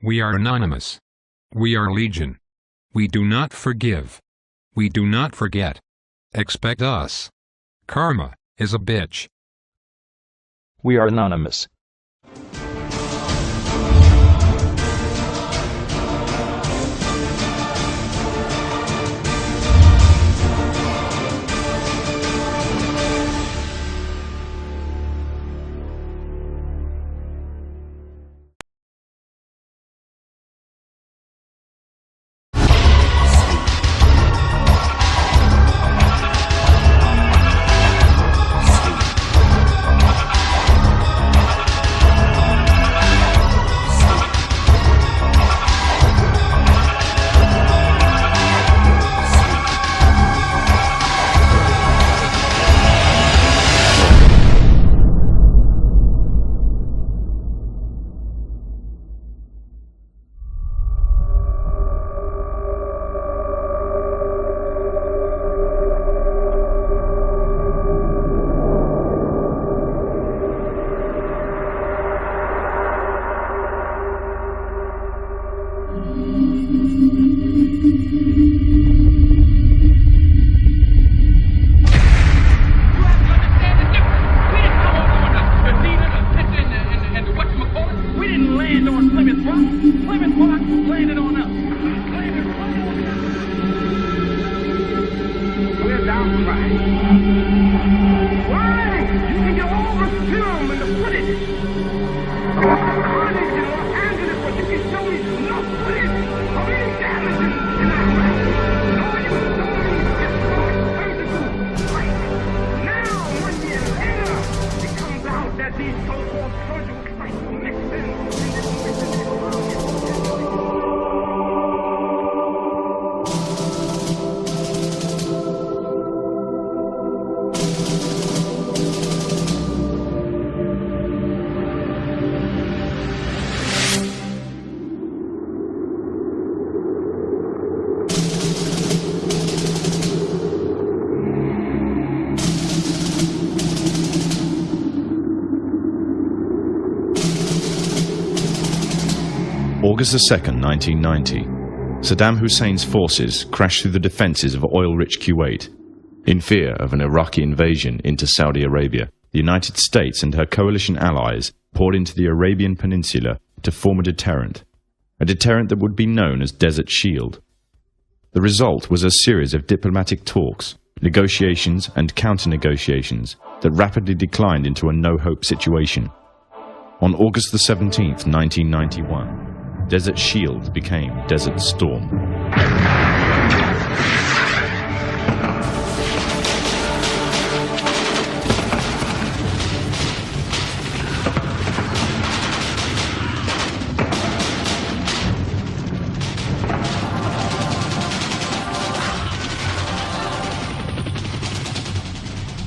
We are anonymous. We are legion. We do not forgive. We do not forget. Expect us. Karma is a bitch. We are anonymous. August 2nd, 1990. Saddam Hussein's forces crashed through the defences of oil-rich Kuwait. In fear of an Iraqi invasion into Saudi Arabia, the United States and her coalition allies poured into the Arabian Peninsula to form a deterrent that would be known as Desert Shield. The result was a series of diplomatic talks, negotiations and counter-negotiations that rapidly declined into a no-hope situation. On August 17th, 1991, Desert Shield became Desert Storm.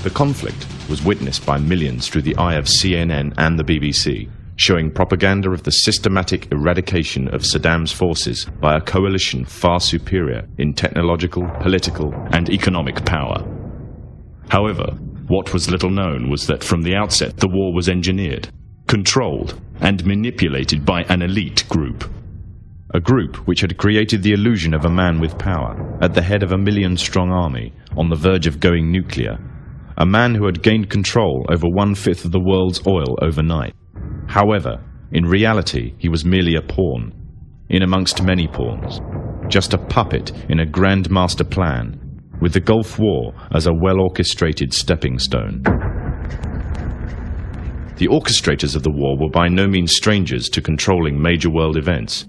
The conflict was witnessed by millions through the eye of CNN and the BBC, showing propaganda of the systematic eradication of Saddam's forces by a coalition far superior in technological, political, and economic power. However, what was little known was that from the outset the war was engineered, controlled, and manipulated by an elite group. A group which had created the illusion of a man with power, at the head of a million-strong army, on the verge of going nuclear. A man who had gained control over 1/5 of the world's oil overnight. However, in reality, he was merely a pawn, in amongst many pawns, just a puppet in a grand master plan, with the Gulf War as a well-orchestrated stepping stone. The orchestrators of the war were by no means strangers to controlling major world events.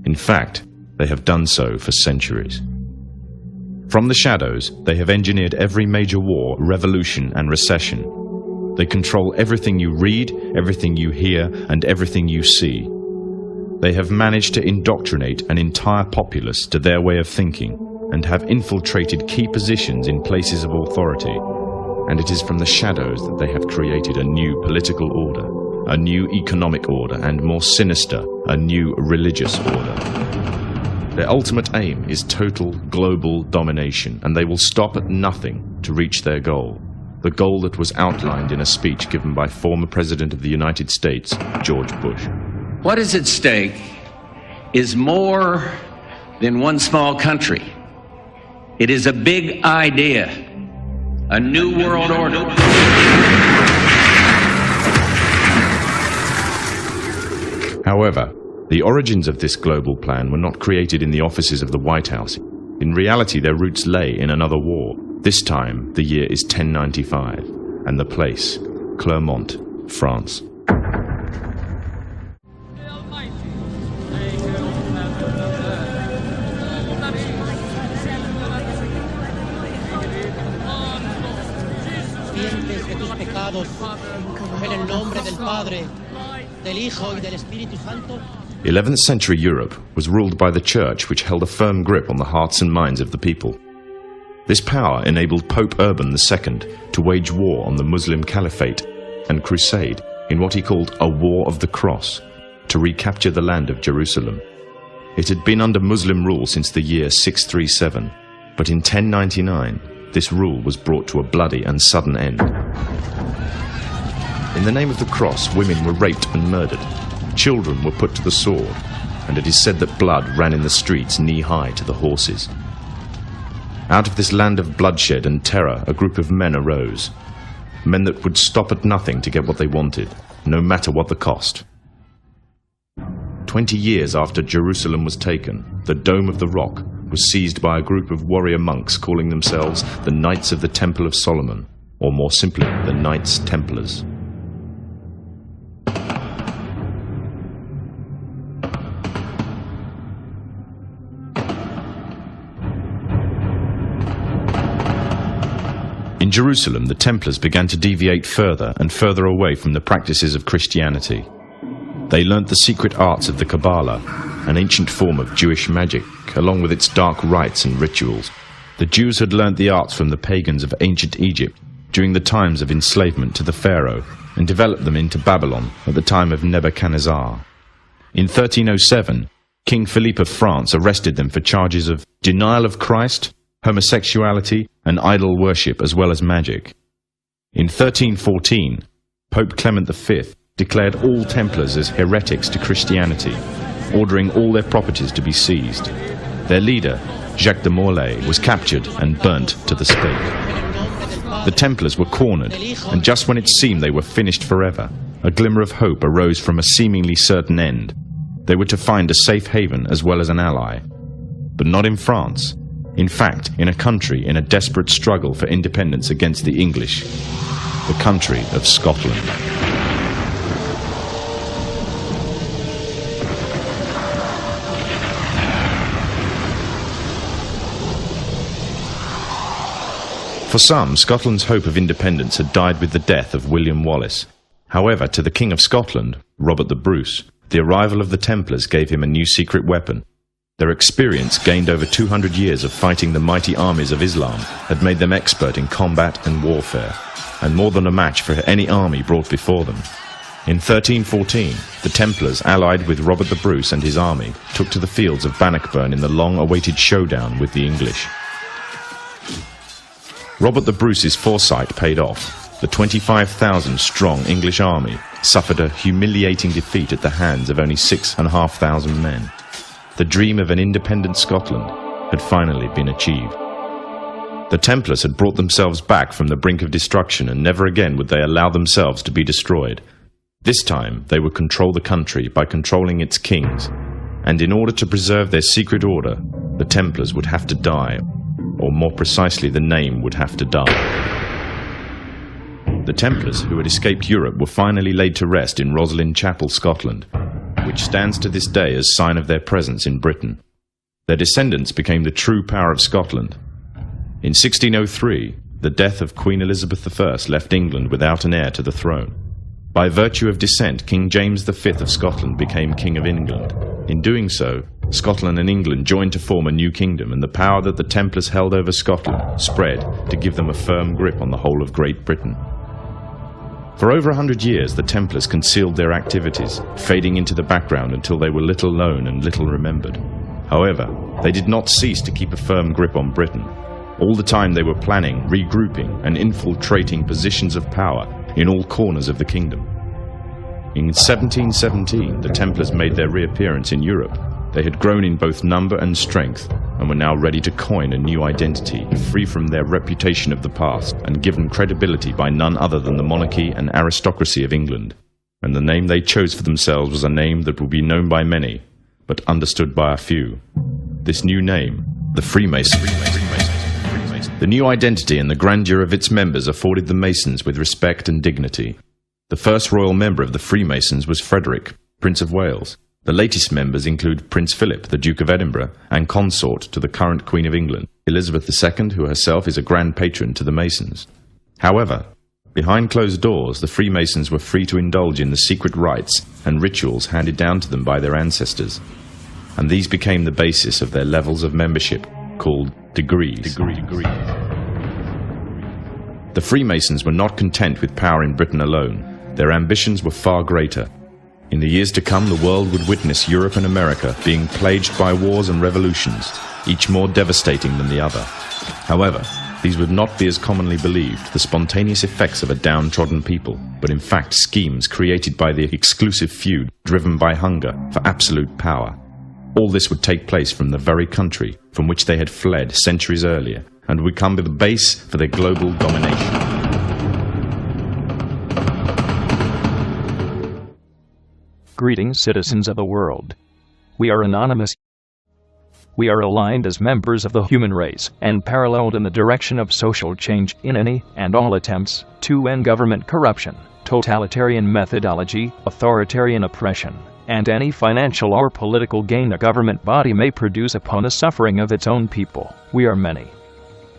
In fact, they have done so for centuries. From the shadows, they have engineered every major war, revolution, and recession. They control everything you read, everything you hear, and everything you see. They have managed to indoctrinate an entire populace to their way of thinking, and have infiltrated key positions in places of authority. And it is from the shadows that they have created a new political order, a new economic order, and more sinister, a new religious order. Their ultimate aim is total global domination, and they will stop at nothing to reach their goal. The goal that was outlined in a speech given by former President of the United States, George Bush. What is at stake is more than one small country. It is a big idea, a new world order. However, the origins of this global plan were not created in the offices of the White House. In reality, their roots lay in another war. This time, the year is 1095, and the place, Clermont, France. En el nombre del Padre, del Hijo y del Espíritu Santo. 11th century Europe was ruled by the Church, which held a firm grip on the hearts and minds of the people. This power enabled Pope Urban II to wage war on the Muslim Caliphate and crusade in what he called a War of the Cross, to recapture the land of Jerusalem. It had been under Muslim rule since the year 637, but in 1099 this rule was brought to a bloody and sudden end. In the name of the cross, women were raped and murdered. Children were put to the sword, and it is said that blood ran in the streets knee-high to the horses. Out of this land of bloodshed and terror, a group of men arose. Men that would stop at nothing to get what they wanted, no matter what the cost. 20 years after Jerusalem was taken, the Dome of the Rock was seized by a group of warrior monks calling themselves the Knights of the Temple of Solomon, or more simply, the Knights Templars. In Jerusalem, the Templars began to deviate further and further away from the practices of Christianity. They learnt the secret arts of the Kabbalah, an ancient form of Jewish magic, along with its dark rites and rituals. The Jews had learnt the arts from the pagans of ancient Egypt during the times of enslavement to the Pharaoh, and developed them into Babylon at the time of Nebuchadnezzar. In 1307, King Philippe of France arrested them for charges of denial of Christ, homosexuality, and idol worship, as well as magic. In 1314, Pope Clement V declared all Templars as heretics to Christianity, ordering all their properties to be seized. Their leader, Jacques de Molay, was captured and burnt to the stake. The Templars were cornered, and just when it seemed they were finished forever, a glimmer of hope arose from a seemingly certain end. They were to find a safe haven as well as an ally. But not in France. In fact, in a country in a desperate struggle for independence against the English, the country of Scotland. For some, Scotland's hope of independence had died with the death of William Wallace. However, to the King of Scotland, Robert the Bruce, the arrival of the Templars gave him a new secret weapon. Their experience, gained over 200 years of fighting the mighty armies of Islam, had made them expert in combat and warfare, and more than a match for any army brought before them. In 1314, the Templars, allied with Robert the Bruce and his army, took to the fields of Bannockburn in the long-awaited showdown with the English. Robert the Bruce's foresight paid off. The 25,000-strong English army suffered a humiliating defeat at the hands of only 6,500 men. The dream of an independent Scotland had finally been achieved. The Templars had brought themselves back from the brink of destruction, and never again would they allow themselves to be destroyed. This time they would control the country by controlling its kings, and in order to preserve their secret order, the Templars would have to die, or more precisely, the name would have to die. The Templars, who had escaped Europe, were finally laid to rest in Roslin Chapel, Scotland, which stands to this day as sign of their presence in Britain. Their descendants became the true power of Scotland. In 1603, the death of Queen Elizabeth I left England without an heir to the throne. By virtue of descent, King James V of Scotland became King of England. In doing so, Scotland and England joined to form a new kingdom, and the power that the Templars held over Scotland spread to give them a firm grip on the whole of Great Britain. For over 100 years, the Templars concealed their activities, fading into the background until they were little known and little remembered. However, they did not cease to keep a firm grip on Britain. All the time they were planning, regrouping, and infiltrating positions of power in all corners of the kingdom. In 1717, the Templars made their reappearance in Europe. They had grown in both number and strength, and were now ready to coin a new identity, free from their reputation of the past, and given credibility by none other than the monarchy and aristocracy of England. And the name they chose for themselves was a name that would be known by many, but understood by a few. This new name, the Freemasons. The new identity and the grandeur of its members afforded the Masons with respect and dignity. The first royal member of the Freemasons was Frederick, Prince of Wales. The latest members include Prince Philip, the Duke of Edinburgh, and consort to the current Queen of England, Elizabeth II, who herself is a grand patron to the Masons. However, behind closed doors, the Freemasons were free to indulge in the secret rites and rituals handed down to them by their ancestors, and these became the basis of their levels of membership, called degrees. The Freemasons were not content with power in Britain alone. Their ambitions were far greater. In the years to come, the world would witness Europe and America being plagued by wars and revolutions, each more devastating than the other. However, these would not be as commonly believed, the spontaneous effects of a downtrodden people, but in fact schemes created by the exclusive few driven by hunger for absolute power. All this would take place from the very country from which they had fled centuries earlier, and would become the base for their global domination. Greetings, citizens of the world. We are anonymous. We are aligned as members of the human race and paralleled in the direction of social change in any and all attempts to end government corruption, totalitarian methodology, authoritarian oppression, and any financial or political gain a government body may produce upon the suffering of its own people. We are many.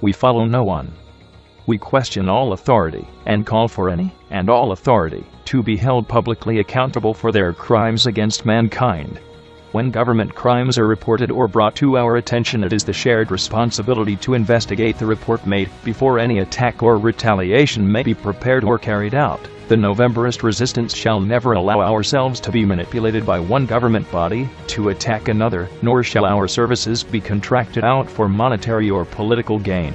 We follow no one. We question all authority and call for any and all authority to be held publicly accountable for their crimes against mankind. When government crimes are reported or brought to our attention, it is the shared responsibility to investigate the report made before any attack or retaliation may be prepared or carried out. The Novemberist resistance shall never allow ourselves to be manipulated by one government body to attack another, nor shall our services be contracted out for monetary or political gain.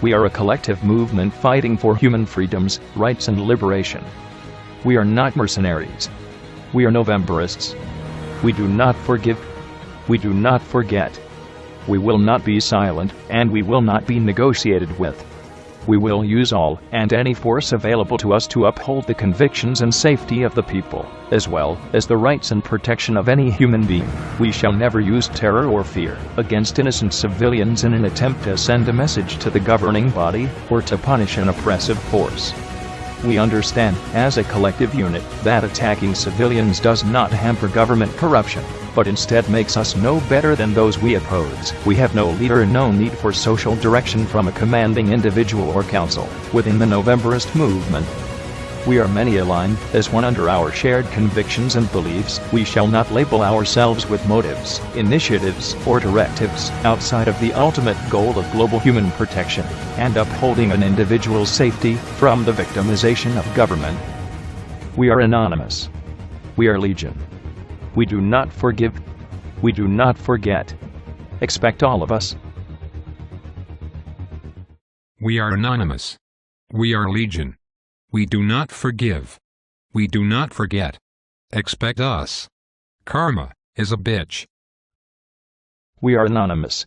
We are a collective movement fighting for human freedoms, rights and liberation. We are not mercenaries. We are Novemberists. We do not forgive. We do not forget. We will not be silent, and we will not be negotiated with. We will use all and any force available to us to uphold the convictions and safety of the people, as well as the rights and protection of any human being. We shall never use terror or fear against innocent civilians in an attempt to send a message to the governing body or to punish an oppressive force. We understand, as a collective unit, that attacking civilians does not hamper government corruption, but instead makes us no better than those we oppose. We have no leader and no need for social direction from a commanding individual or council within the Novemberist movement. We are many aligned as one under our shared convictions and beliefs. We shall not label ourselves with motives, initiatives, or directives outside of the ultimate goal of global human protection and upholding an individual's safety from the victimization of government. We are anonymous. We are legion. We do not forgive. We do not forget. Expect all of us. We are anonymous. We are legion. We do not forgive. We do not forget. Expect us. Karma is a bitch. We are anonymous.